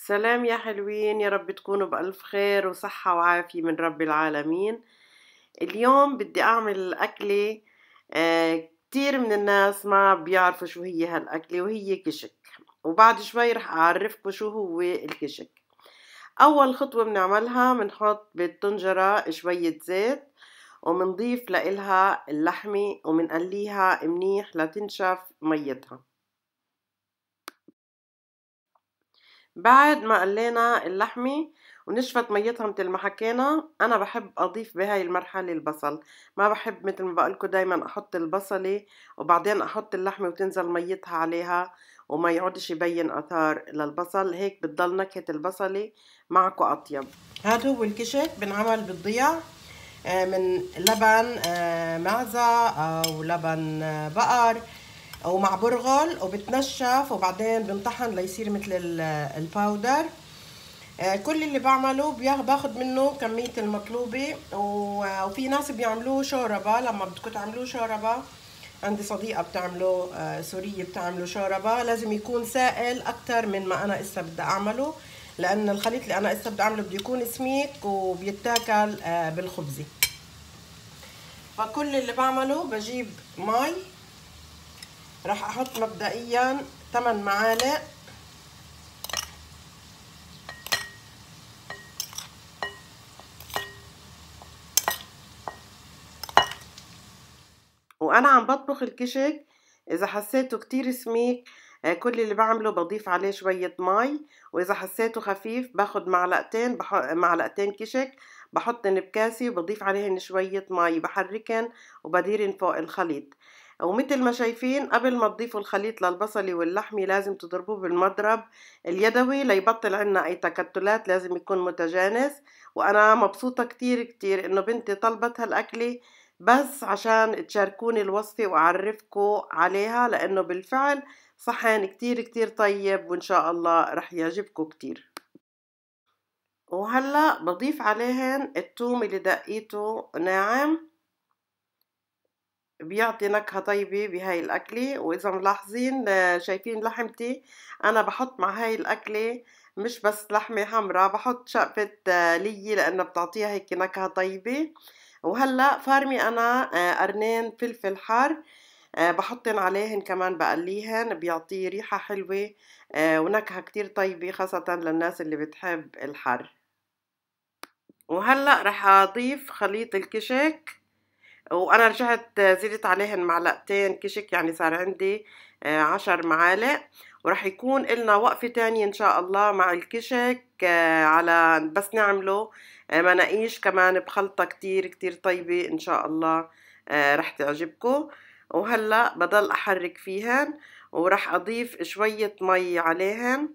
سلام يا حلوين، يا رب تكونوا بألف خير وصحة وعافية من رب العالمين. اليوم بدي أعمل أكلة. كتير من الناس ما بيعرفوا شو هي هالأكلة، وهي كشك. وبعد شوي رح أعرفكم شو هو الكشك. أول خطوة بنعملها بنحط بالطنجرة شوية زيت، ومنضيف لإلها اللحمة ومنقليها منيح لتنشف ميتها. بعد ما قلينا اللحمة ونشفت ميتها متل ما حكينا، أنا بحب أضيف بهاي المرحلة البصل. ما بحب متل ما بقولكوا دايما أحط البصلة وبعدين أحط اللحمة وتنزل ميتها عليها وما يعودش يبين أثار للبصل. هيك بتضل نكهة البصلة معكو أطيب. هذا هو الكشك بنعمل بالضيع من لبن معزة أو لبن بقر او مع برغل، وبتنشف وبعدين بنطحن ليصير مثل الباودر. كل اللي بعمله باخد منه كمية المطلوبة. وفي ناس بيعملوه شوربة. لما بدكم تعملوه شوربة، عندي صديقة بتعمله سورية بتعمله شوربة، لازم يكون سائل اكتر من ما انا اسا بدي اعمله، لان الخليط اللي انا اسا بدي اعمله بده يكون سميك وبيتاكل بالخبزة. فكل اللي بعمله بجيب مي، راح احط مبدئيا 8 معالق. وانا عم بطبخ الكشك اذا حسيته كتير سميك، كل اللي بعمله بضيف عليه شوية مي، واذا حسيته خفيف باخد معلقتين كشك بحطن بكاسي وبضيف عليهن شوية مي، بحركن وبديرن فوق الخليط. ومثل ما شايفين قبل ما تضيفوا الخليط للبصلة واللحمة لازم تضربوه بالمضرب اليدوي ليبطل عنا اي تكتلات، لازم يكون متجانس. وانا مبسوطة كتير كتير انه بنتي طلبت هالاكلة بس عشان تشاركوني الوصفة وأعرفكم عليها، لأنه بالفعل صحن كتير كتير طيب، وإن شاء الله رح يعجبكم كتير. وهلأ بضيف عليهن الثوم اللي دقيته ناعم، بيعطي نكهة طيبة بهاي الأكلة. وإذا ملاحظين شايفين لحمتي، أنا بحط مع هاي الأكلة مش بس لحمة حمرا، بحط شقفة لية لأنها بتعطيها هيك نكهة طيبة. وهلأ فارمي أنا قرنين فلفل حار، بحطن عليهن كمان بقليهن، بيعطيه ريحة حلوة ونكهة كتير طيبة خاصة للناس اللي بتحب الحر. وهلأ رح أضيف خليط الكشك، وانا رجعت زدت عليهن معلقتين كشك، يعني صار عندي 10 معالق. ورح يكون إلنا وقفة تانية ان شاء الله مع الكشك على بس نعمله مناقيش كمان بخلطة كتير كتير طيبة ان شاء الله رح تعجبكم. وهلأ بضل احرك فيهن، ورح اضيف شوية مي عليهن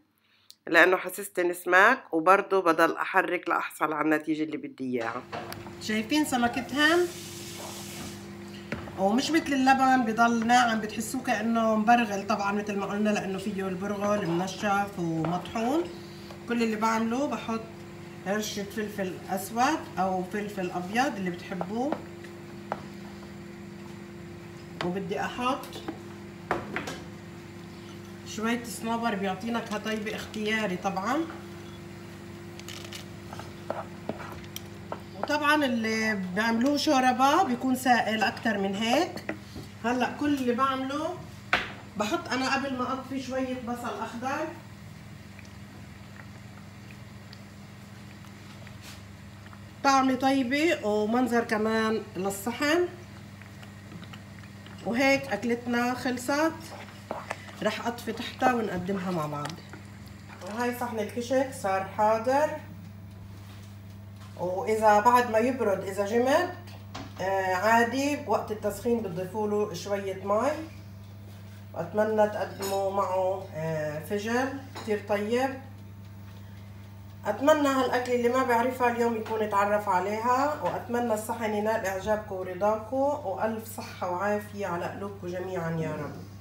لانه حسستن سماك، وبرضه بضل احرك لاحصل على النتيجة اللي بدي اياها. شايفين سمكتهن؟ ومش مثل اللبن بضل ناعم بتحسوه كأنه مبرغل، طبعا مثل ما قلنا لأنه فيه البرغل منشف ومطحون. كل اللي بعمله بحط رشة فلفل أسود أو فلفل أبيض اللي بتحبوه، وبدي أحط شوية صنوبر بيعطي نكهة طيبة اختياري طبعا. وطبعا اللي بيعملوه شوربة بيكون سائل أكتر من هيك. هلا كل اللي بعمله بحط أنا قبل ما أطفي شوية بصل أخضر، طعمة طيبة ومنظر كمان للصحن. وهيك أكلتنا خلصت، رح أطفي تحتها ونقدمها مع بعض. وهاي صحن الكشك صار حاضر. وإذا بعد ما يبرد إذا جمد عادي وقت التسخين بتضيفوله شوية مي. وأتمنى تقدموا معه فجل كتير طيب. أتمنى هالأكل اللي ما بيعرفها اليوم يكون اتعرف عليها، وأتمنى الصحن ينال إعجابكم ورضاكم، وألف صحة وعافية على قلوبكم جميعا يا رب.